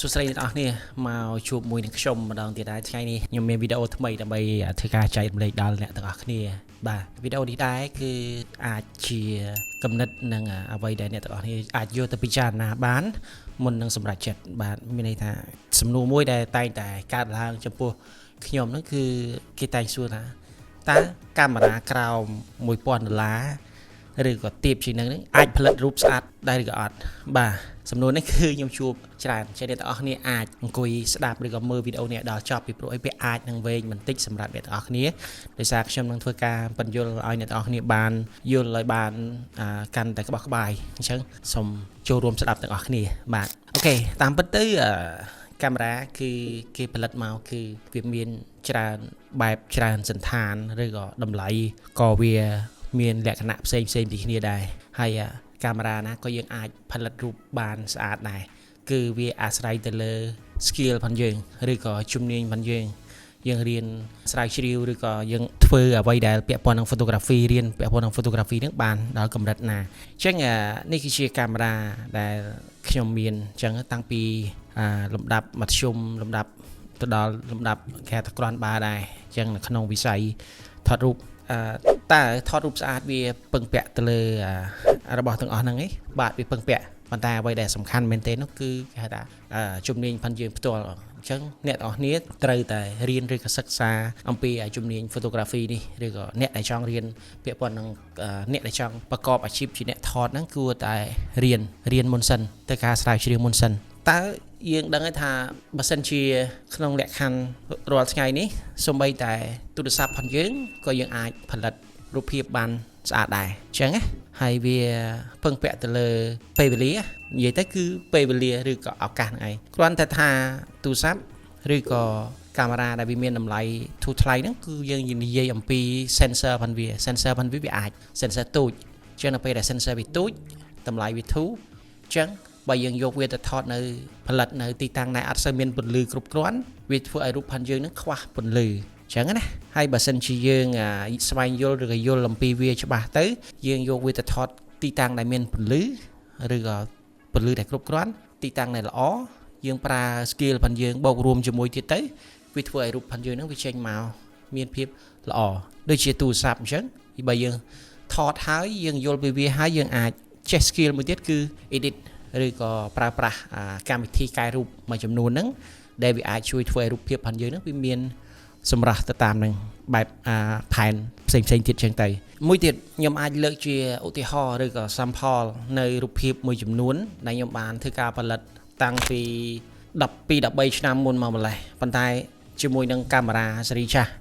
សួស្តីអ្នកនរគ្នាមកជួបមួយនឹងខ្ញុំម្ដងទៀតដែរថ្ងៃនេះខ្ញុំមានវីដេអូថ្មីដើម្បីធ្វើការចែករំលែកដល់អ្នកទាំងអស់គ្នាបាទវីដេអូនេះដែរគឺអាចជាគំនិតនិងអ្វីដែលអ្នកទាំងអស់គ្នាអាចយកទៅពិចារណាបានមុននឹងសម្រេចចិត្តបាទមានន័យថាសំណួរមួយដែលតែងតែកើតឡើងចំពោះខ្ញុំហ្នឹងគឺគេតែងសួរថាតើកាមេរ៉ាក្រោម$1000ឬក៏ទាបជាងនឹងអាចផលិតរូបស្អាតដែរឬក៏អត់បាទសំណួរនេះគឺខ្ញុំជួបច្រើនជាអ្នកទាំងអស់គ្នាអាចអង្គុយស្ដាប់ឬក៏មើលវីដេអូនេះដល់ចប់ពីព្រោះអីវាអាចនឹងវែងបន្តិចសម្រាប់អ្នកទាំងអស់គ្នាដោយសារខ្ញុំនឹងធ្វើការបញ្យល់ឲ្យអ្នកទាំងអស់គ្នាបានយល់ឲ្យបានកាន់តែក្បោះក្បាយអញ្ចឹងសូមចូលរួមស្ដាប់ទាំងអស់គ្នាបាទអូខេតាមពិតទៅកាមេរ៉ាគឺគេផលិតមកគឺវាមានច្រើនបែបច្រើនសន្តានឬក៏តម្លៃក៏វាមានលក្ខណៈផ្សេងពីគ្នាដែរហើយកាមេរ៉ាណាក៏យើងអាចផលិតរូបបានស្អាតដែរគឺវាអាស្រ័យទៅលើ skill ផងយើងឬក៏ជំនាញផងយើងរៀនស្រាវជ្រាវឬក៏យើងធ្វើអ្វីដែលពាក់ព័ន្ធនឹង photography រៀនពាក់ព័ន្ធនឹង photography ហ្នឹងបានដល់កម្រិតណាអញ្ចឹងនេះគឺជាកាមេរ៉ាដែលខ្ញុំមានអញ្ចឹងតាំងពីលំដាប់មធ្យមលំដាប់ទៅដល់លំដាប់គេថាក្រាន់បាដែរអញ្ចឹងនៅក្នុងវិស័យថតរូបតើថតរូបស្អាតវាពឹងពាក់ទៅលើរបស់ទាំងអស់ហ្នឹងឯងបាទវាពឹងពាក់ប៉ុន្តែអ្វីដែលសំខាន់មែនទែននោះគឺគេហៅថាជំនាញផងយើងផ្ទាល់អញ្ចឹងអ្នកទាំងអស់គ្នាត្រូវតែរៀនឬក៏សិក្សាអំពីជំនាញ photography នេះឬក៏អ្នកដែលចង់រៀនពាក់ព័ន្ធនឹងអ្នកដែលចង់ប្រកបអាជីពជាអ្នកថតហ្នឹងគួរតែរៀនមុនសិនទៅការស្រាវជ្រាវមុនសិនតើយើងដឹងថាបើសិនជាក្នុងលក្ខខណ្ឌរាល់ថ្ងៃនេះសូម្បីតែទូរស័ព្ទផងយើងក៏យើងអាចផលិតរូបភាពបានស្អាតដែរអញ្ចឹងណាហើយវាពឹងពាក់ទៅលើពេលវេលានិយាយទៅគឺពេលវេលាឬក៏ឱកាសហ្នឹងឯងគ្រាន់តែថាទូរស័ព្ទឬក៏កាមេរ៉ាដែលវាមានតម្លៃធូរថ្លៃហ្នឹងគឺយើងនិយាយអំពី sensor ផងវា sensor ផងវាអាច sensor ទូចអញ្ចឹងនៅពេលដែល sensor វាទូចតម្លៃវាធូរអញ្ចឹងបើយើងយកវាទៅថតនៅផលិតនៅទីតាំងដែលអត់សូវមានពន្លឺគ្រប់គ្រាន់វាធ្វើឲ្យរូបផាន់យើងនឹងខ្វះពន្លឺអញ្ចឹងណាហើយបើសិនជាយើងស្វែងយល់ឬក៏យល់អំពីវាច្បាស់ទៅយើងយកវាទៅថតទីតាំងដែលមានពន្លឺឬក៏ពន្លឺដែលគ្រប់គ្រាន់ទីតាំងដែលល្អយើងប្រើ skill ផាន់យើងបូករួមជាមួយទៀតទៅវាធ្វើឲ្យរូបផាន់យើងនឹងវាចេញមកមានភាពល្អដូចជាទូរស័ព្ទអញ្ចឹងបើយើងថតហើយយើងយល់ពីវាហើយយើងអាចចេះ skill មួយទៀតគឺ editឬក៏ប្រើប្រាស់កម្មវិធីកែរូបមួយចំនួនហ្នឹងដែលវាអាចជួយធ្វើឲ្យរូបភាពផងយើងហ្នឹងវាមានសម្រស់ទៅតាមនឹងបែបផែនផ្សេងទៀតចឹងទៅមួយទៀតខ្ញុំអាចលើកជាឧទាហរណ៍ឬក៏ sample នៅរូបភាពមួយចំនួនដែលខ្ញុំបានធ្វើការផលិតតាំងពី12-13ឆ្នាំមុនមកម្លេះប៉ុន្តែជាមួយនឹងកាមេរ៉ាស៊េរីចាស់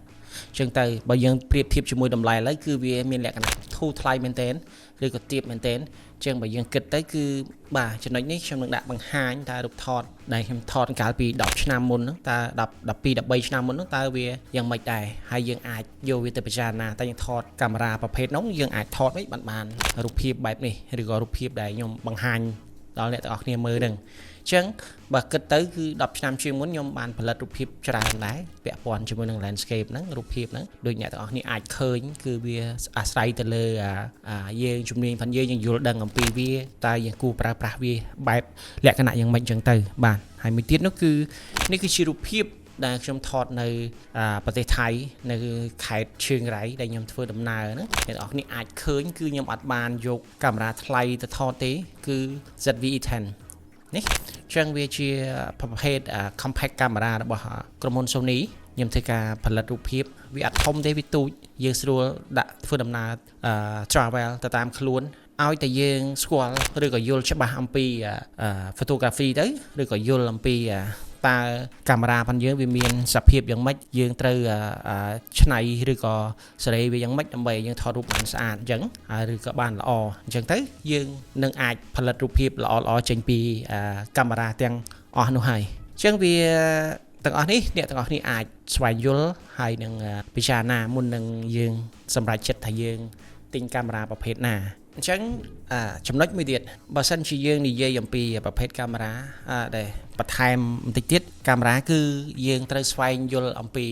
ចឹងទៅបើយើងប្រៀបធៀបជាមួយតម្លៃឥឡូវគឺវាមានលក្ខណៈធូរថ្លៃមែនទែនឬក៏ទាបមែនទែនចឹងបើយើងគិតទៅគឺបាទចំណុចនេះខ្ញុំនឹងដាក់បង្ហាញតើរូបថតដែលខ្ញុំថតកាលពី10ឆ្នាំមុនហ្នឹងតើ12-13ឆ្នាំមុនហ្នឹងតើវាយ៉ាងម៉េចដែរហើយយើងអាចយកវាទៅពិចារណាតែយើងថតកាមេរ៉ាប្រភេទហ្នឹងយើងអាចថតវិញបានរូបភាពបែបនេះឬក៏រូបភាពដែលខ្ញុំបង្ហាញដល់អ្នកទាំងអស់គ្នាមើលហ្នឹងអញ្ចឹងបើគិតទៅគឺ10ឆ្នាំជាងមុនខ្ញុំបានផលិតរូបភាពច្រើនដែរពាក់ព័ន្ធជាមួយនឹង landscape ហ្នឹងរូបភាពហ្នឹងដូចអ្នកទាំងអស់គ្នាអាចឃើញគឺវាអាស្រ័យទៅលើយើងជំនាញផងយើងយល់ដឹងអំពីវាតើយើងគួរប្រើប្រាស់វាបែបលក្ខណៈយ៉ាងម៉េចអញ្ចឹងទៅបាទហើយមួយទៀតនោះគឺនេះគឺជារូបភាពដែលខ្ញុំថតនៅប្រទេសថៃនៅខេត្តឈឿងរ៉ៃដែលខ្ញុំធ្វើដំណើរហ្នឹងអ្នកទាំងអស់គ្នាអាចឃើញគឺខ្ញុំអត់បានយកកាមេរ៉ាថ្លៃទៅថតទេគឺ ZV-E10នេះចឹងវាជាប្រភេទ compact camera របស់ក្រុមហ៊ុន Sony ខ្ញុំធ្វើការផលិតរូបភាពវាអត់ធំទេវាទូចយើងស្រួលដាក់ធ្វើដំណើរtravel ទៅតាមខ្លួនឲ្យតែយើងស្គាល់ឬក៏យល់ច្បាស់អំពី photography ទៅឬក៏យល់អំពីតើកាមេរ៉ាផងយើងវាមានសភាពយ៉ាងម៉េចយើងត្រូវឆ្នៃឬក៏សេរីវាយ៉ាងម៉េចដើម្បីយើងថតរូបបានស្អាតអញ្ចឹងឬក៏បានល្អអញ្ចឹងទៅយើងនឹងអាចផលិតរូបភាពល្អចេញពីកាមេរ៉ាទាំងអស់នោះហើយអញ្ចឹងវាទាំងអស់នេះអ្នកទាំងអស់គ្នាអាចស្វែងយល់ហើយនឹងពិចារណាមុននឹងយើងសម្រេចចិត្តថាយើងទិញកាមេរ៉ាប្រភេទណាអញ្ចឹងចំណុចមួយទៀតបើសិនជាយើងនិយាយអំពីប្រភេទកាមេរ៉ាដែលបន្ថែមបន្តិចទៀតកាមេរ៉ាគឺយើងត្រូវស្វែងយល់អំពី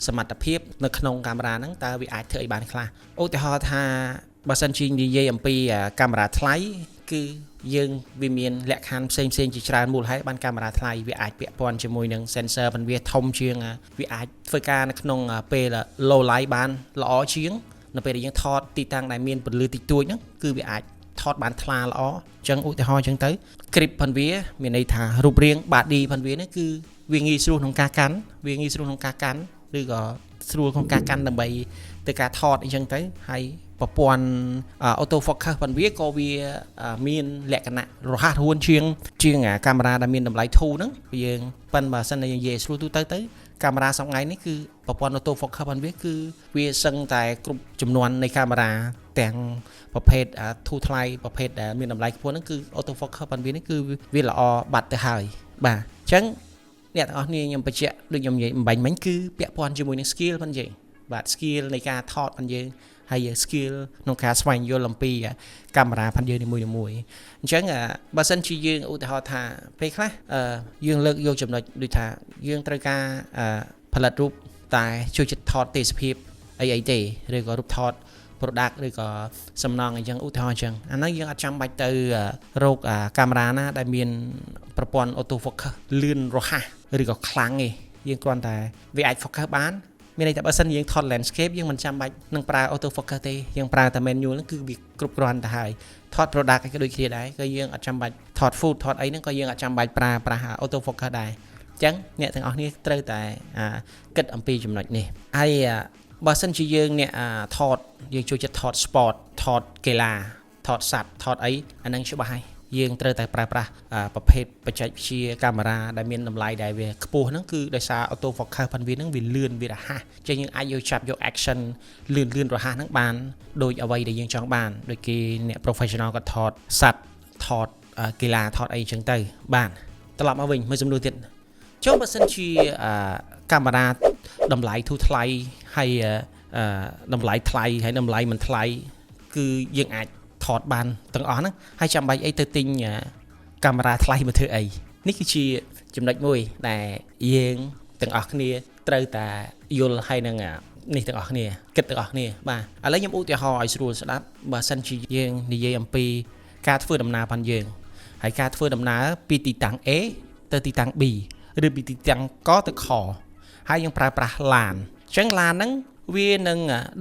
សមត្ថភាពនៅក្នុងកាមេរ៉ាហ្នឹងតើវាអាចធ្វើឲ្យបានខ្លះឧទាហរណ៍ថាបើសិនជានិយាយអំពីកាមេរ៉ាថ្លៃ គឺយើងវាមានលក្ខខណ្ឌផ្សេងជាច្រើនមូលហេតុបានកាមេរ៉ាថ្លៃវាអាចពាក់ព័ន្ធជាមួយនឹង sensor ប៉ុន្តែវាធំជាងវាអាចធ្វើការនៅក្នុងពេល low light បានល្អជាងនៅពេលដែលយើងថតទីតាំងដែលមានពន្លឺតិចតួចហ្នឹងគឺវាអាចថតបានថ្លាល្អអញ្ចឹងឧទាហរណ៍អញ្ចឹងទៅ grip ផងវាមានន័យថារូបរាង body ផងវានេះគឺវាងាយស្រួលក្នុងការកាន់ឬក៏ស្រួលក្នុងការកាន់ដើម្បីទៅការថតអញ្ចឹងទៅហើយប្រព័ន្ធ auto focus ផងវាក៏វាមានលក្ខណៈរហ័សរហួនជាងកាមេរ៉ាដែលមានតម្លៃធូរហ្នឹងយើងប៉ិនបើសិនតែយើងនិយាយស្រួលទូទៅកាមេរ៉ាសប្តាហ៍នេះគឺប្រព័ន្ធ auto focus ផងវាគឺវាសឹងតែគ្រប់ចំនួននៃកាមេរ៉ាទាំងប្រភេទធូរថ្លៃប្រភេទដែលមានតម្លៃខ្ពស់ហ្នឹងគឺ auto focus ផងវានេះគឺវាល្អបាត់ទៅហើយបាទអញ្ចឹងអ្នកទាំងអស់គ្នាខ្ញុំបញ្ជាក់ដូចខ្ញុំនិយាយបំបញ្ញមិញគឺពាក់ព័ន្ធជាមួយនឹង skill ផងយើងបាទ skill នៃការថតផងយើងហើយ skill ក្នុងការស្វែងយល់អំពីកាមេរ៉ាផងយើងនីមួយៗអញ្ចឹងបើសិនជាយើងឧទាហរណ៍ថាពេលខ្លះយើងលើកយកចំណុចដូចថាយើងត្រូវការផលិតរូបតែជួយចិត្តថតទេសភាពអីទេឬក៏រូបថត product ឬក៏សំណង់អញ្ចឹងឧទាហរណ៍អញ្ចឹងអាហ្នឹងយើងអត់ចាំបាច់ទៅរកកាមេរ៉ាណាដែលមានប្រព័ន្ធ auto focus លឿនរហ័សឬក៏ខ្លាំងទេយើងគ្រាន់តែវាអាច focus បានមានន័យថាបើសិនយើងថត landscape យើងមិនចាំបាច់នឹងប្រើ auto focus ទេយើងប្រើតែ manual ហ្នឹងគឺវាគ្រប់គ្រាន់ទៅហើយថត product ក៏ដូចគ្នាដែរក៏យើងអត់ចាំបាច់ថត food ថតអីហ្នឹងក៏យើងអត់ចាំបាច់ប្រើ auto focus ដែរអញ្ចឹងអ្នកទាំងអស់គ្នាត្រូវតែគិតអំពីចំណុចនេះហើយបើសិនជាយើងអ្នកថតយើងចូលចិត្តថត sport ថតកីឡាថតសត្វថតអីអាហ្នឹងច្បាស់ហើយយើងត្រូវតែប្រើប្រាស់ប្រភេទបច្ចេកវិទ្យាកាមេរ៉ាដែលមានតម្លៃដែលវាខ្ពស់ហ្នឹងគឺដោយសារ auto focus ផងវាហ្នឹងវាលឿនវារហ័សអញ្ចឹងយើងអាចយកចាប់យក action លឿនរហ័សហ្នឹងបានដោយអ្វីដែលយើងចង់បានដូចគេអ្នក professional ក៏ថតសត្វថតកីឡាថតអីអញ្ចឹងទៅបានត្រឡប់មកវិញមួយសំណួរទៀតចុះបើសិនជាកាមេរ៉ាតម្លៃធូរថ្លៃហើយតម្លៃថ្លៃហើយតម្លៃមិនថ្លៃគឺយើងអាចថតបានទាំងអស់ហ្នឹងហើយចាំបាច់អីទៅទិញកាមេរ៉ាថ្លៃមកធ្វើអីនេះគឺជាចំណុចមួយដែលយើងទាំងអស់គ្នាត្រូវតែយល់ហើយនឹងនេះទាំងអស់គ្នាគិតទាំងអស់គ្នាបាទឥឡូវខ្ញុំឧទាហរណ៍ឲ្យស្រួលស្ដាប់បើសិនជាយើងនិយាយអំពីការធ្វើដំណើរផងយើងហើយការធ្វើដំណើរពីទីតាំង A ទៅទីតាំង B ឬពីទីតាំងកទៅខហើយយើងប្រើប្រាស់ឡានអញ្ចឹងឡានហ្នឹងវានឹង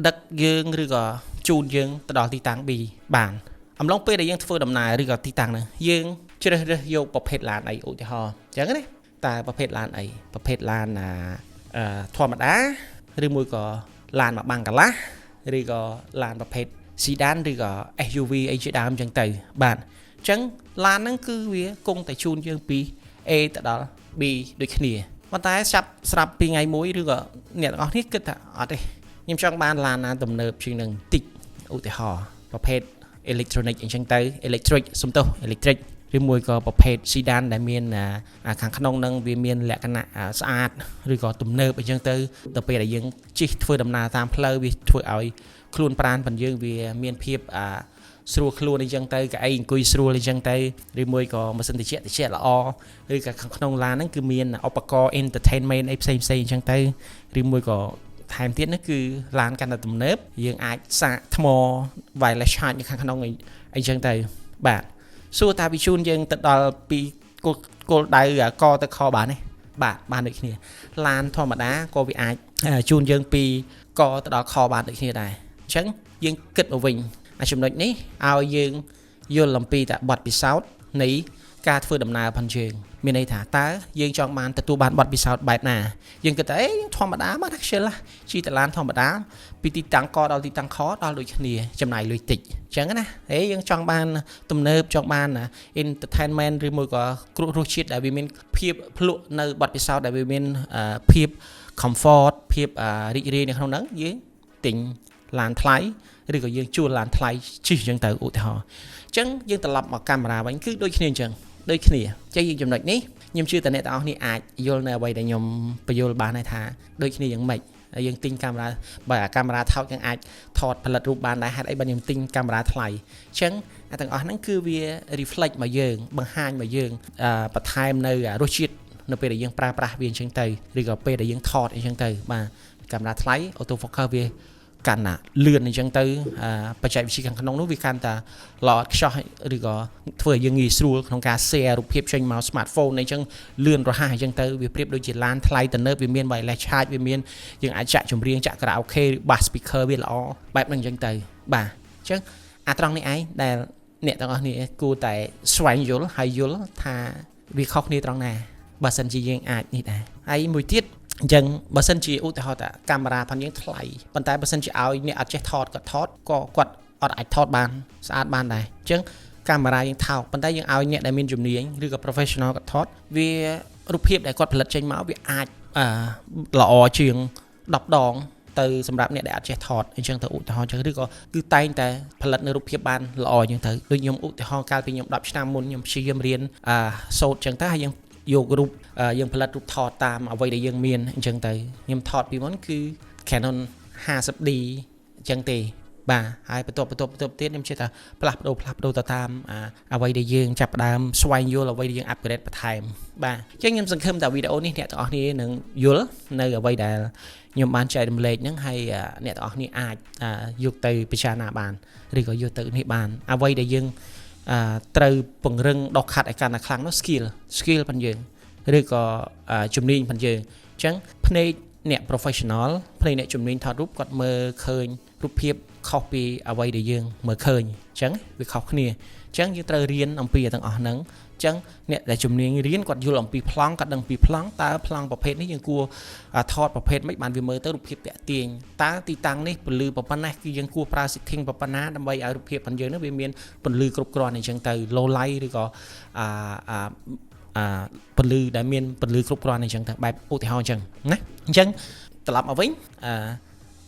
ដឹកយើងឬក៏ជូនយើងទៅដល់ទីតាំង B បានអំឡុងពេលដែលយើងធ្វើដំណើរឬក៏ទីតាំងហ្នឹងយើងជ្រើសរើសយកប្រភេទឡានអីឧទាហរណ៍អញ្ចឹងណាតើប្រភេទឡានអីប្រភេទឡានធម្មតាឬមួយក៏ឡានមកបាំងកន្លះឬក៏ឡានប្រភេទ sedan ឬក៏ SUV អីជាដើមអញ្ចឹងទៅបាទអញ្ចឹងឡានហ្នឹងគឺវាគង់តែជូនយើងពី A ទៅដល់ B ដូចគ្នាប៉ុន្តែស្រាប់ពីថ្ងៃមួយឬក៏អ្នកទាំងអស់គ្នាគិតថាអត់ទេខ្ញុំចង់បានឡានណាទំនើបជាងនឹងតិចឧទាហរណ៍ប្រភេទ electronic អញ្ចឹងទៅ electric ឬមួយក៏ប្រភេទ sedan ដែលមានខាងក្នុងនឹងវាមានលក្ខណៈស្អាតឬក៏ទំនើបអញ្ចឹងទៅដល់ពេលដែលយើងជិះធ្វើដំណើរតាមផ្លូវវាធ្វើឲ្យខ្លួនប្រាណរបស់យើងវាមានភាពស្រួលខ្លួនអីចឹងទៅកៅអីអង្គុយស្រួលអីចឹងទៅឬមួយក៏ម៉ាស៊ីនត្រជាក់ល្អឬក៏ខាងក្នុងឡានហ្នឹងគឺមានឧបករណ៍ entertainment អីផ្សេងអញ្ចឹងទៅឬមួយក៏ថែមទៀតនោះគឺឡានកាន់តែទំនើបយើងអាចសាកថ្ម wireless charge នៅខាងក្នុងអីចឹងទៅបាទសួរថាវាជូនយើងទៅដល់ពីគោលដៅកទៅខបានទេបាទបានដូចគ្នាឡានធម្មតាក៏វាអាចជូនយើងពីកទៅដល់ខបានដូចគ្នាដែរអញ្ចឹងយើងគិតមកវិញចំណុចនេះឲ្យយើងយល់អំពីតែបទពិសោធន៍នៃការធ្វើដំណើរផងយើងមានន័យថាតើយើងចង់បានទទួលបានបទពិសោធន៍បែបណាយើងគិតថាធម្មតាមកខ្ជិលជិះតឡានធម្មតាពីទីតាំងកដល់ទីតាំងខដល់ដូចគ្នាចំណាយលុយតិចអញ្ចឹងណាយើងចង់បានទំនើបចង់បាន entertainment ឬមួយក៏គ្រោះរសជាតិដែលវាមានភាពភ្លក់នៅបទពិសោធន៍ដែលវាមានភាព comfort ភាពរីករាយនៅក្នុងហ្នឹងយើងទិញឡានថ្លៃឬក៏យើងជួលឡានថ្លៃជិះអញ្ចឹងទៅឧទាហរណ៍អញ្ចឹងយើងត្រឡប់មកកាមេរ៉ាវិញគឺដូចគ្នាអញ្ចឹងដូចគ្នាចេះយើងចំណុចនេះខ្ញុំជឿតែអ្នកទាំងអស់គ្នាអាចយល់នៅអ្វីដែលខ្ញុំបញ្យល់បានដែរថាដូចគ្នាយ៉ាងម៉េចយើងទិញកាមេរ៉ាបើកាមេរ៉ាថោកយើងអាចថតផលិតរូបបានដែរហេតុអីបើខ្ញុំទិញកាមេរ៉ាថ្លៃអញ្ចឹងទាំងអស់ហ្នឹងគឺវា reflect មកយើងបង្ហាញមកយើងបន្ថែមនៅរសជាតិនៅពេលដែលយើងប្រើប្រាស់វាអញ្ចឹងទៅឬក៏ពេលដែលយើងថតអញ្ចឹងទៅបាទកាមេរ៉ាថ្លៃ auto focus វា កាន់ណាលឿនអញ្ចឹងទៅបច្ចេកវិទ្យាខាងក្នុងនោះវាកាន់តែល្អខ្ចោះឬក៏ធ្វើឲ្យយើងងាយស្រួលក្នុងការ share រូបភាពចេញមក smartphone អញ្ចឹងលឿនរហ័សអញ្ចឹងទៅវាប្រៀបដូចជាឡានថ្លៃទំនើបវាមាន wireless charge វាមានយើងអាចចាក់ចម្រៀងចាក់ karaoke ឬ bass speaker វាល្អបែបហ្នឹងអញ្ចឹងទៅបាទអញ្ចឹងត្រង់នេះឯងដែលអ្នកទាំងអស់គ្នាគួរតែស្វែងយល់ហើយយល់ថាវាខុសគ្នាត្រង់ណាបើសិនជាយើងអាចនេះដែរហើយមួយទៀតអញ្ចឹងបើសិនជាឧទាហរណ៍ថាកាមេរ៉ាផងយើងថ្លៃប៉ុន្តែបើសិនជាឲ្យអ្នកអត់ចេះថតគាត់ថតក៏គាត់អត់អាចថតបានស្អាតបានដែរអញ្ចឹងកាមេរ៉ាយើងថោកប៉ុន្តែយើងឲ្យអ្នកដែលមានជំនាញឬក៏ professional គាត់ថតវារូបភាពដែលគាត់ផលិតចេញមកវាអាចល្អជាង10 ដងទៅសម្រាប់អ្នកដែលអត់ចេះថតអញ្ចឹងទៅឧទាហរណ៍អញ្ចឹងឬក៏គឺតែងតែផលិតនៅរូបភាពបានល្អអញ្ចឹងទៅដូចខ្ញុំឧទាហរណ៍កាលពីខ្ញុំ10 ឆ្នាំមុនខ្ញុំព្យាយាមរៀនសូត្រអញ្ចឹងទៅហើយយើងយករូបយើងផលិតរូបថតតាមអ្វីដែលយើងមានអញ្ចឹងទៅខ្ញុំថតពីមុនគឺ Canon 50D អញ្ចឹងទេបាទហើយបន្ទាប់ទៀតខ្ញុំជឿថាផ្លាស់ប្ដូរទៅតាមអ្វីដែលយើងចាប់ផ្ដើមស្វែងយល់អ្វីដែលយើង upgrade បន្ថែមបាទអញ្ចឹងខ្ញុំសង្ឃឹមថាវីដេអូនេះអ្នកទាំងអស់គ្នានឹងយល់នៅអ្វីដែលខ្ញុំបានចែករំលែកហ្នឹងហើយអ្នកទាំងអស់គ្នាអាចយកទៅពិចារណាបានឬក៏យកទៅនេះបានអ្វីដែលយើងត្រូវពង្រឹងដកខាត់ឲ្យកាន់តែខ្លាំងនោះ skill ផងយើងឬក៏ជំនាញផងយើងអញ្ចឹងភ្នែកអ្នក professional ភ្នែកអ្នកជំនាញថតរូបគាត់មើលឃើញរូបភាពខុសពីអ្វីដែលយើងមើលឃើញអញ្ចឹងវាខុសគ្នាអញ្ចឹងយើងត្រូវរៀនអំពីទាំងអស់ហ្នឹងអញ្ចឹងអ្នកដែលជំនាញរៀនគាត់យល់អំពីប្លង់គាត់ដឹងពីប្លង់តើប្លង់ប្រភេទនេះយើងគួរថតប្រភេទម៉េចបានវាមើលទៅរូបភាពតាក់ទាញតើទីតាំងនេះពន្លឺប៉ុណ្ណាគឺយើងគួរប្រើ setting ប៉ុណ្ណាដើម្បីឲ្យរូបភាពរបស់យើងនោះវាមានពន្លឺគ្រប់គ្រាន់អញ្ចឹងទៅ low light ឬក៏ពន្លឺដែលមានពន្លឺគ្រប់គ្រាន់អញ្ចឹងទៅបែបឧទាហរណ៍អញ្ចឹងណាអញ្ចឹងត្រឡប់មកវិញ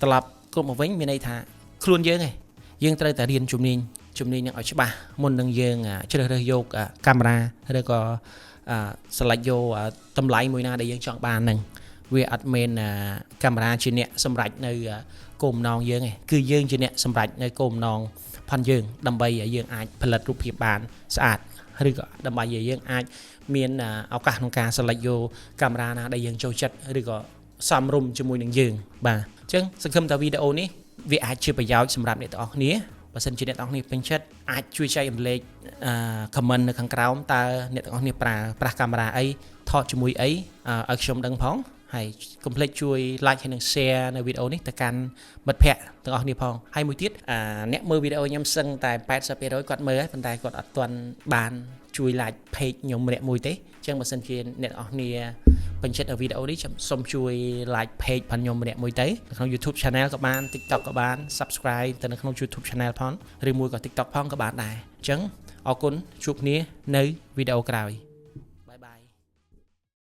គ្រប់មកវិញមានន័យថាខ្លួនយើងឯងយើងត្រូវតែរៀនជំនាញនឹងឲ្យច្បាស់មុននឹងយើងជ្រើសរើសយកកាមេរ៉ាឬក៏selectយកតម្លៃមួយណាដែលយើងចង់បានហ្នឹងវាអត់មែនកាមេរ៉ាជាអ្នកសម្រេចនៅគោលបំណងយើងឯងគឺយើងជាអ្នកសម្រេចនៅគោលបំណងផងយើងដើម្បីឲ្យយើងអាចផលិតរូបភាពបានស្អាតឬក៏ដើម្បីឲ្យយើងអាចមានឱកាសក្នុងការ select យកកាមេរ៉ាណាដែលយើងចូលចិត្តឬក៏សមរម្យជាមួយនឹងយើងបាទអញ្ចឹងសង្ឃឹមថាវីដេអូនេះវាអាចជាប្រយោជន៍សម្រាប់អ្នកទាំងអស់គ្នាបើសិនជាអ្នកទាំងអស់គ្នាពេញចិត្តអាចជួយចែករំលែកcomment នៅខាងក្រោមតើអ្នកទាំងអស់គ្នាប្រើកាមេរ៉ាអីថតជាមួយអីឲ្យខ្ញុំដឹងផងហើយកុំភ្លេចជួយ like ហើយនិង share នៅវីដេអូនេះទៅកាន់មិត្តភ័ក្តិទាំងអស់គ្នាផងហើយមួយទៀតអ្នកមើលវីដេអូខ្ញុំសឹងតែ 80% គាត់មើលហើយប៉ុន្តែគាត់អត់ទាន់បានជួយ like page ខ្ញុំម្នាក់មួយទេអញ្ចឹងបើសិនជាអ្នកទាំងអស់គ្នាពេញចិត្តវីដេអូនេះសូមជួយ like page ផងខ្ញុំម្នាក់មួយទៅនៅក្នុង YouTube channel ក៏បាន TikTok ក៏បាន subscribe ទៅនៅក្នុង YouTube channel ផងឬមួយក៏ TikTok ផងក៏បានដែរអញ្ចឹងអរគុណជួបគ្នានៅវីដេអូក្រោយ